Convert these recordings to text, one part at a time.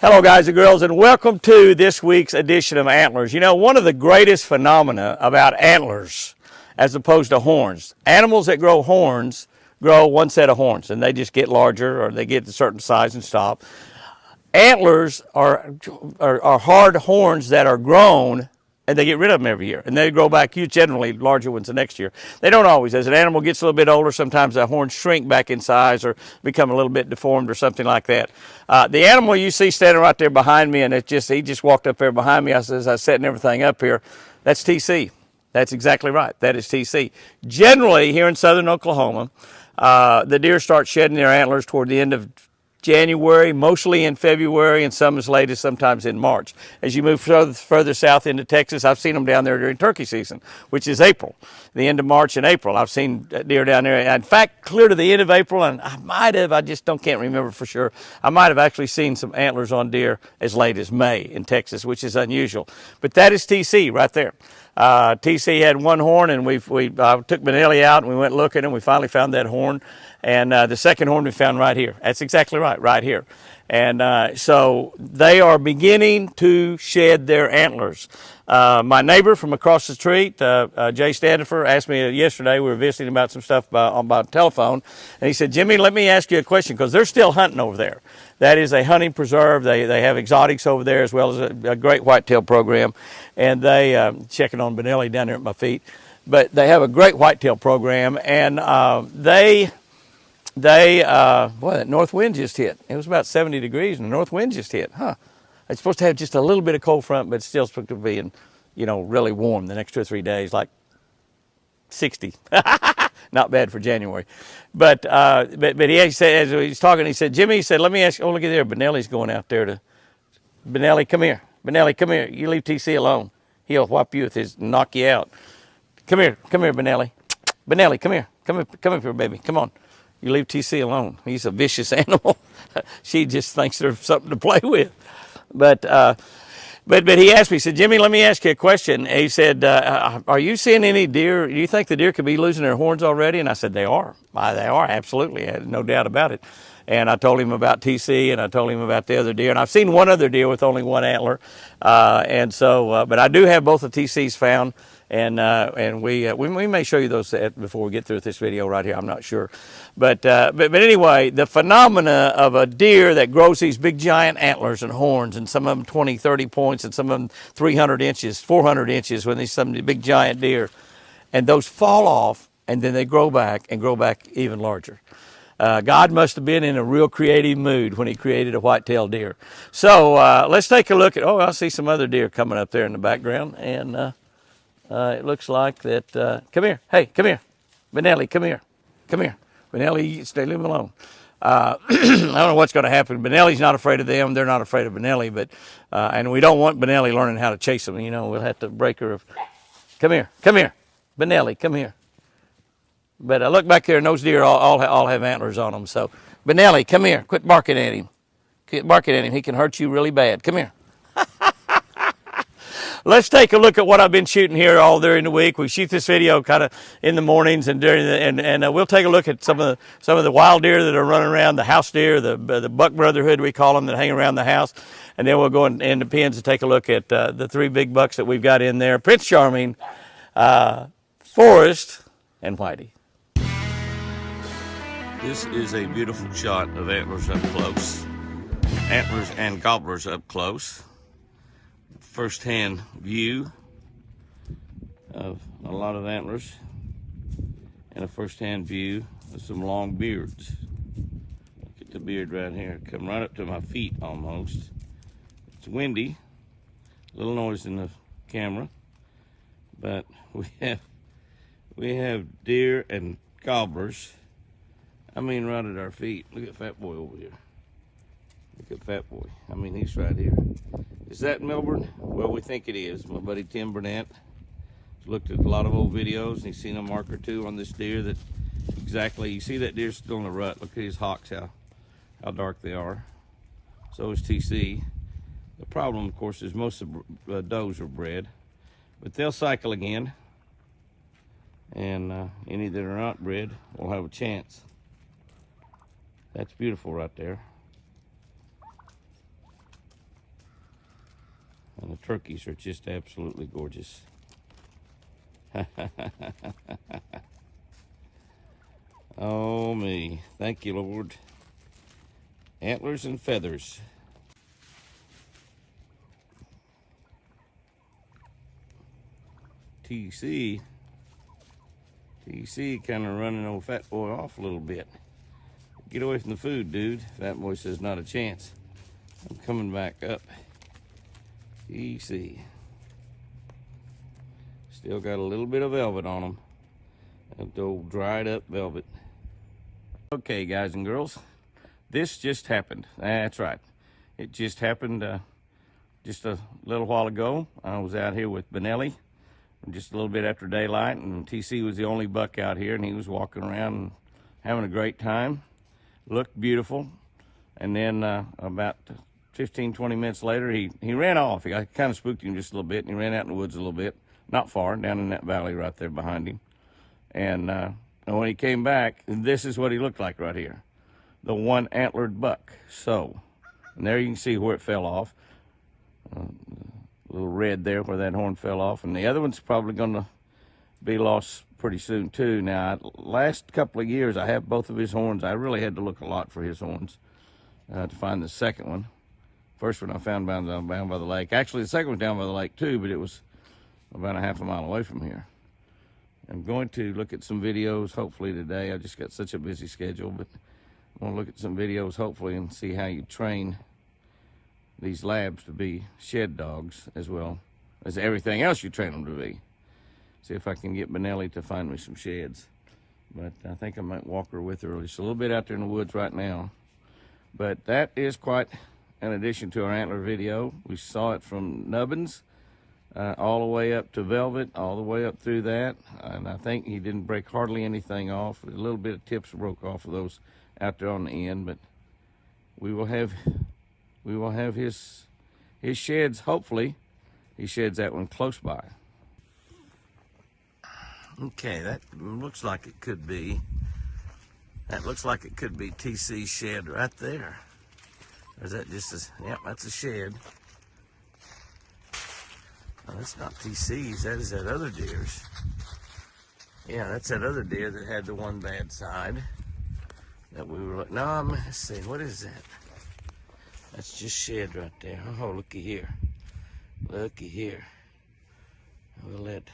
Hello guys and girls, and welcome to this week's edition of Antlers. You know, one of the greatest phenomena about antlers as opposed to horns, animals that grow horns grow one set of horns and they just get larger or they get a certain size and stop. Antlers are hard horns that are grown and they get rid of them every year, and they grow back, generally larger ones the next year. They don't always. As an animal gets a little bit older, sometimes the horns shrink back in size or become a little bit deformed or something like that. The animal you see standing right there behind me, and he just walked up there behind me as I was setting everything up here, that's TC. That's exactly right. That is TC. Generally, here in southern Oklahoma, the deer start shedding their antlers toward the end of January, mostly in February, and some as late as sometimes in March. As you move further south into Texas, I've seen them down there during turkey season, which is April, the end of March and April. I've seen deer down there. In fact, clear to the end of April, and I just can't remember for sure. I might have actually seen some antlers on deer as late as May in Texas, which is unusual. But that is TC right there. TC had one horn, and we took Benelli out and we went looking, and we finally found that horn. And the second horn we found right here. That's exactly right here. And so they are beginning to shed their antlers. My neighbor from across the street, Jay Standifer, asked me yesterday, we were visiting about some stuff by telephone, and he said, Jimmy, let me ask you a question, because they're still hunting over there. That is a hunting preserve. They have exotics over there as well as a great whitetail program. And they, checking on Benelli down there at my feet, but they have a great whitetail program, and boy, that north wind just hit. It was about 70 degrees, and the north wind just hit. It's supposed to have just a little bit of cold front, but it's still supposed to be, really warm the next 2 or 3 days, like 60. Not bad for January. But he said, as he was talking, he said, Jimmy, he said, let me ask you, oh, look at there, Benelli's going out there to, Benelli, come here. Benelli, come here. You leave TC alone. He'll whop you with his, knock you out. Come here, Benelli. Benelli, come here. Come here, baby. Come on. You leave TC alone. He's a vicious animal. She just thinks there's something to play with. But he asked me, he said, Jimmy, let me ask you a question. He said, are you seeing any deer? Do you think the deer could be losing their horns already? And I said, they are. They are, absolutely. I had no doubt about it. And I told him about TC, and I told him about the other deer. And I've seen one other deer with only one antler. But I do have both the TCs found. And we may show you those before we get through this video right here. I'm not sure, but anyway, the phenomena of a deer that grows these big giant antlers and horns, and some of them 20, 30 points, and some of them 300 inches, 400 inches when these some big giant deer, and those fall off, and then they grow back and grow back even larger. God must have been in a real creative mood when he created a white-tailed deer. So let's take a look at. Oh, I see some other deer coming up there in the background, and. It looks like that, come here, hey, come here, Benelli, come here, Benelli, leave him alone. I don't know what's going to happen. Benelli's not afraid of them, they're not afraid of Benelli, but, and we don't want Benelli learning how to chase them, we'll have to break her come here, Benelli, come here. But I look back there, and those deer all have antlers on them, so, Benelli, come here, quit barking at him, he can hurt you really bad, come here. Let's take a look at what I've been shooting here all during the week. We shoot this video kind of in the mornings and during we'll take a look at some of the wild deer that are running around, the house deer, the buck brotherhood we call them, that hang around the house, and then we'll go in the pens and take a look at the 3 big bucks that we've got in there: Prince Charming, Forrest, and Whitey. This is a beautiful shot of antlers up close, antlers and gobblers up close. First-hand view of a lot of antlers, and a first-hand view of some long beards. Look at the beard right here, come right up to my feet almost. It's windy, a little noise in the camera, but we have deer and gobblers. I mean, right at our feet. Look at Fat Boy over here. Look at Fat Boy. I mean, he's right here. Is that Melbourne? Well, we think it is. My buddy Tim Burnett looked at a lot of old videos, and he's seen a mark or two on this deer that exactly, you see that deer's still in the rut. Look at his hocks, how dark they are. So is TC. The problem, of course, is most of the does are bred, but they'll cycle again, and any that are not bred will have a chance. That's beautiful right there. turkeys are just absolutely gorgeous. Oh me, thank you, Lord. Antlers and feathers. TC kind of running old Fat Boy off a little bit. Get away from the food, dude. Fat Boy says not a chance. I'm coming back up. TC. Still got a little bit of velvet on them. That old dried up velvet. Okay, guys and girls, this just happened. That's right. It just happened just a little while ago. I was out here with Benelli just a little bit after daylight, and TC was the only buck out here, and he was walking around and having a great time. Looked beautiful. And then about 15-20 minutes later, he ran off. I kind of spooked him just a little bit, and he ran out in the woods a little bit, not far, down in that valley right there behind him. And when he came back, this is what he looked like right here, the one antlered buck. So, and there you can see where it fell off. A little red there where that horn fell off, and the other one's probably going to be lost pretty soon too. Now, last couple of years, I have both of his horns. I really had to look a lot for his horns to find the second one. First one I found down by the lake. Actually, the second one down by the lake too, but it was about a half a mile away from here. I'm going to look at some videos hopefully today. I just got such a busy schedule, but I want to look at some videos hopefully and see how you train these labs to be shed dogs as well as everything else you train them to be. See if I can get Benelli to find me some sheds. But I think I might walk her with her. Just a little bit out there in the woods right now. But that is quite an addition to our antler video. We saw it from nubbins all the way up to velvet, all the way up through that. And I think he didn't break hardly anything off. A little bit of tips broke off of those out there on the end, but we will have his sheds, hopefully. He sheds that one close by. Okay, that looks like it could be. That looks like it could be TC's shed right there. Or is that just a, yep, that's a shed. No, that's not TC's, that is that other deer's. Yeah, that's that other deer that had the one bad side that we were looking. No, let's see, what is that? That's just shed right there. Oh, looky here. Looky here. We'll let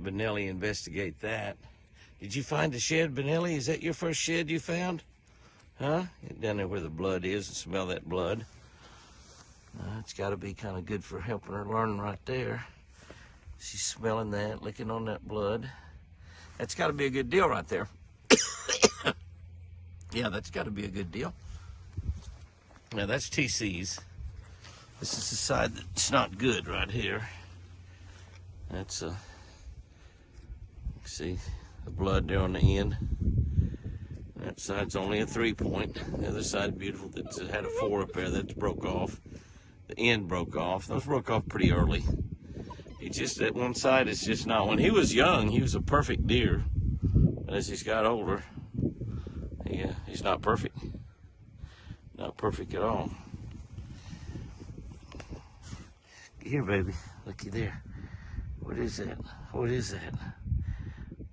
Benelli investigate that. Did you find the shed, Benelli? Is that your first shed you found? Huh? Get down there where the blood is and smell that blood. It's got to be kind of good for helping her learn right there. She's smelling that, licking on that blood. That's got to be a good deal right there. Yeah, that's got to be a good deal. Now that's TC's. This is the side that's not good right here. That's see the blood there on the end. That side's only a 3-point. The other side, beautiful, that had a 4 up there, that broke off. The end broke off. Those broke off pretty early. He just, that one side is just not. When he was young, he was a perfect deer. But as he's got older, he's not perfect. Not perfect at all. Here, baby. Looky there. What is that? What is that?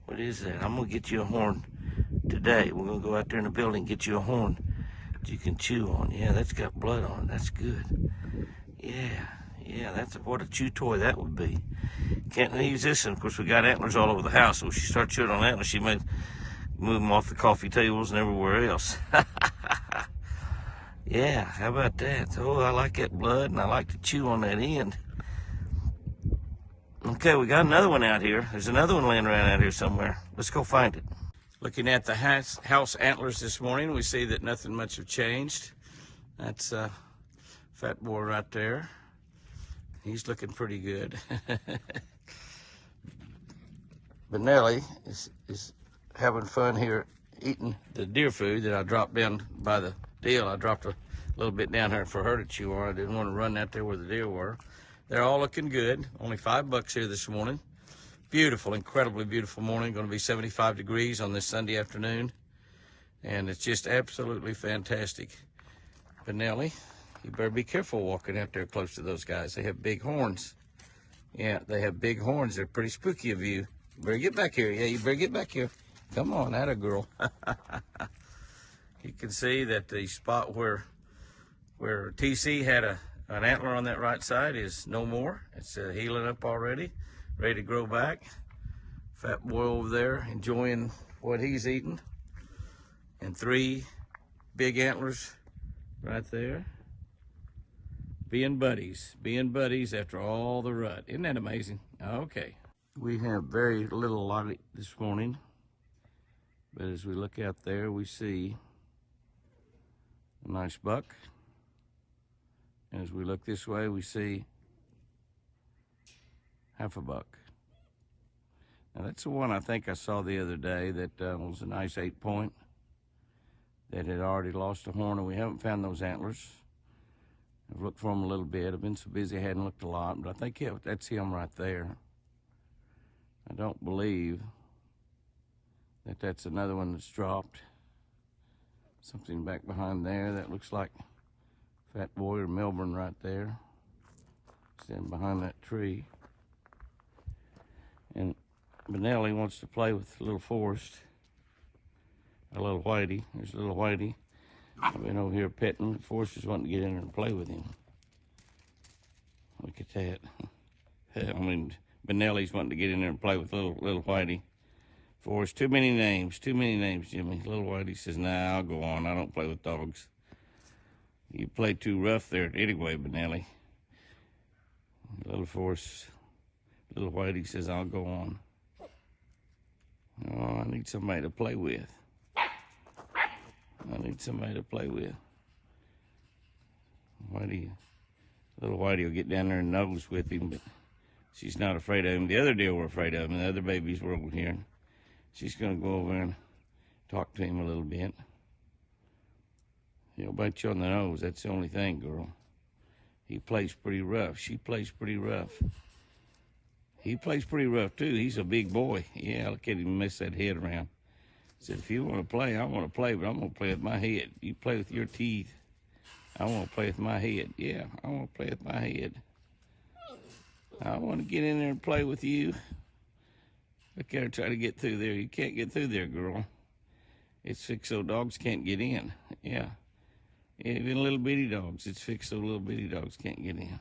What is that? I'm going to get you a horn today. We're going to go out there in the building and get you a horn that you can chew on. Yeah, that's got blood on it. That's good. Yeah, that's what a chew toy that would be. Can't use this, and of course we got antlers all over the house, so if she starts chewing on antlers, she may move them off the coffee tables and everywhere else. Yeah, how about that? Oh, I like that blood, and I like to chew on that end. Okay, we got another one out here. There's another one laying around out here somewhere. Let's go find it. Looking at the house antlers this morning, we see that nothing much have changed. That's Fat Boy right there. He's looking pretty good. Benelli is having fun here eating the deer food that I dropped down by the deal. I dropped a little bit down here for her to chew on. I didn't want to run out there where the deer were. They're all looking good. Only $5 here this morning. Beautiful, incredibly beautiful morning. Going to be 75 degrees on this Sunday afternoon. And it's just absolutely fantastic. Benelli, You better be careful walking out there close to those guys. They have big horns. Yeah, they have big horns. They're pretty spooky of you. You better get back here. Yeah, you better get back here. Come on, atta girl. You can see that the spot where TC had an antler on that right side is no more. It's healing up already, ready to grow back. Fat boy over there enjoying what he's eating. And 3 big antlers right there. Being buddies after all the rut. Isn't that amazing? Okay. We have very little light this morning, but as we look out there, we see a nice buck. And as we look this way, we see half a buck. Now that's the one I think I saw the other day that was a nice 8-point that had already lost a horn, and we haven't found those antlers. I've looked for them a little bit. I've been so busy I hadn't looked a lot, but I think, yeah, that's him right there. I don't believe that that's another one that's dropped. Something back behind there that looks like Fat Boy or Melbourne right there, standing behind that tree. And Benelli wants to play with little Forrest, a little Whitey. There's a little Whitey. I've been over here petting. Forrest is wanting to get in there and play with him. Look at that. I mean, Benelli's wanting to get in there and play with little Whitey. Forrest, too many names, Jimmy. Little Whitey says, nah, I'll go on. I don't play with dogs. You play too rough there anyway, Benelli. Little Forrest, little Whitey says, I'll go on. Oh, I need somebody to play with. Whitey, little Whitey will get down there and nose with him, but she's not afraid of him. The other deer were afraid of him. The other babies were over here. She's going to go over and talk to him a little bit. He'll bite you on the nose. That's the only thing, girl. He plays pretty rough. She plays pretty rough. He plays pretty rough, too. He's a big boy. Yeah, look at him mess that head around. Said, if you want to play, I want to play, but I'm going to play with my head. You play with your teeth. I want to play with my head. Yeah, I want to play with my head. I want to get in there and play with you. Look at her try to get through there. You can't get through there, girl. It's fixed so dogs can't get in. Yeah. Even little bitty dogs. It's fixed so little bitty dogs can't get in.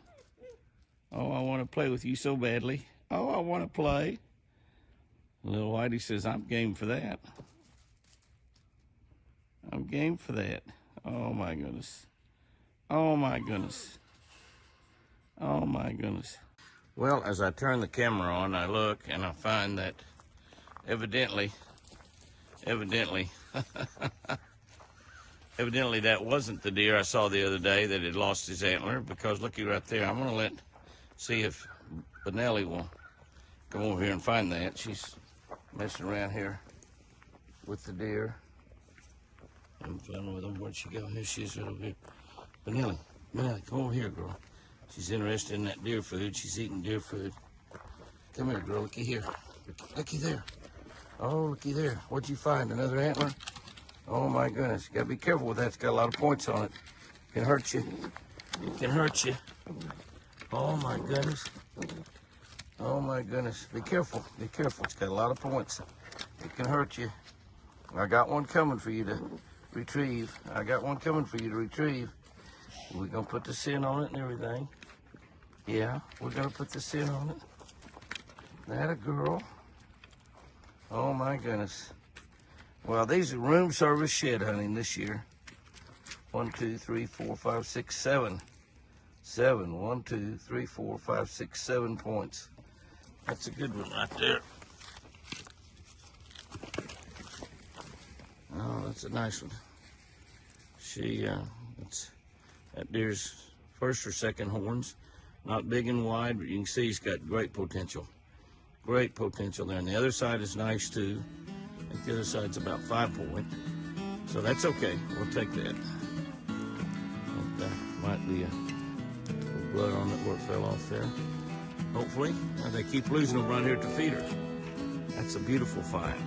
Oh, I want to play with you so badly. Oh, I want to play. Little Whitey says, I'm game for that. I'm game for that. Oh, my goodness. Oh, my goodness. Oh, my goodness. Well, as I turn the camera on, I look and I find that evidently, that wasn't the deer I saw the other day that had lost his antler, because looky right there. I'm going to see if Benelli will come over here and find that. She's messing around here with the deer. I'm fun with them. Where'd she go? Here she is right over here. Benelli, come over here, girl. She's interested in that deer food. She's eating deer food. Come here, girl. Looky here. Looky there. Oh, looky there. What'd you find? Another antler? Oh, my goodness. You gotta be careful with that. It's got a lot of points on it. It can hurt you. It can hurt you. Oh, my goodness. Oh, my goodness. Be careful. Be careful. It's got a lot of points. It can hurt you. I got one coming for you to retrieve. We're going to put the scent on it and everything. Yeah, we're going to put the scent on it. That a girl. Oh, my goodness. Well, these are room service shed hunting this year. 1, 2, 3, 4, 5, 6, 7. 7. 1, 2, 3, 4, 5, 6, 7 points. That's a good one right there. Oh, that's a nice one. That deer's first or second horns. Not big and wide, but you can see he's got great potential. Great potential there. And the other side is nice too. I think the other side's about 5 point. So that's okay. We'll take that. That might be a little blood on it where it fell off there. Hopefully. They keep losing them right here at the feeder. That's a beautiful find.